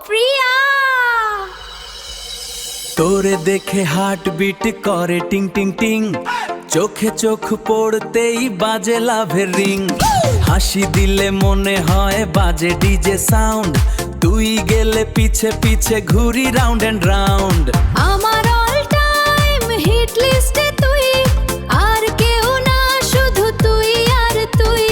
প্রিয়া তোরে দেখে heart beat করে টিং টিং টিং, চোখে চোখ পড়তেই বাজে লাভের রিং। হাসি দিলে মনে হয় বাজে ডিজে সাউন্ড, তুই গেলে পিছে পিছে ঘুরি রাউন্ড এন্ড রাউন্ড। আমার অল টাইম হিট লিস্টে তুই, আর কেউ না শুধু তুই আর তুই।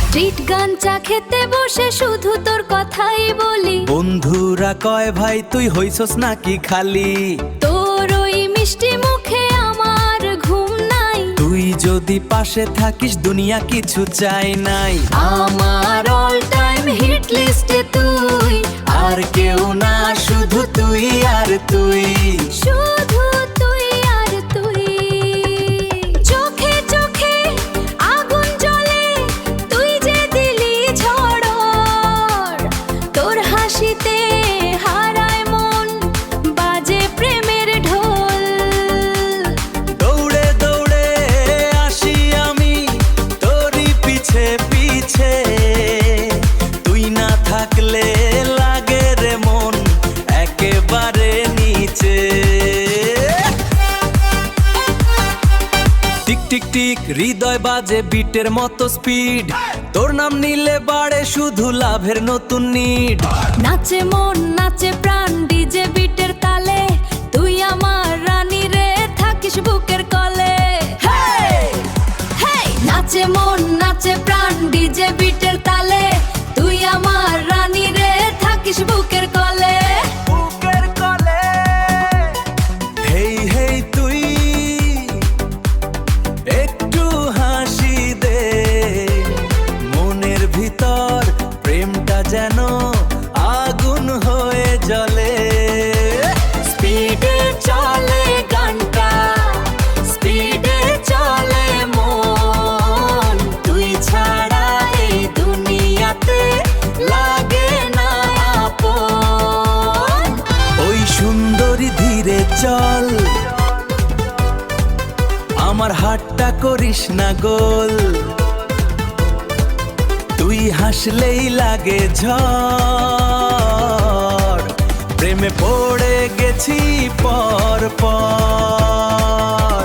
স্ট্রিট গান চা খেতে বসে শুধু তোর কথাই বলি। বন্ধুরা কয় ভাই তুই হইছস নাকি খালি, তোর ওই মিষ্টি মুখে আমার ঘুম নাই। তুই যদি পাশে থাকিস দুনিয়া কিছু চাই নাই। আমার অল টাইম হিট লিস্টে তুই, আর কেউ না শুধু তুই আর তুই। শুধু তুই আর তুই। চোখে চোখে আগুন জ্বলে তুই যে দিলি ঝড়, তোর হাসিতে হারায় মন বাজে প্রেমের ঢোল। দৌড়ে দৌড়ে আসি আমি তোরই পিছে পিছে, তুই না থাকলে লাগে রে মন একেবারে নিচে। টিক টিক টিক হৃদয় বাজে বিটের মতো স্পিড, তোর নাম নিলে বাড়ে শুধু লাভের নতুন নিড। নাচে মন নাচে প্রাণ ডিজে বিটের তালে, তুই আমার রানী রে থাকিস বুকের কলে। নাচে মন নাচে প্রাণ ডিজে বিটের তালে, তুই আমার রানী রে থাকিস বুকের কলে। বুকের কলে হেই হেই তুই একটু হাসি দে, মনের ভিতর প্রেমটা যেন আগুন হয়ে জ্বলে। স্পিডে চলে গানটা, স্পিডে চলে মন, তুই ছাড়া এই দুনিয়াতে লাগে না আপন। ওই সুন্দরী ধীরে চল, আমার হাতটা করিস না গোল, তুই হাসলেই লাগে ঝড়, প্রেমে পড়ে গেছি পর পর।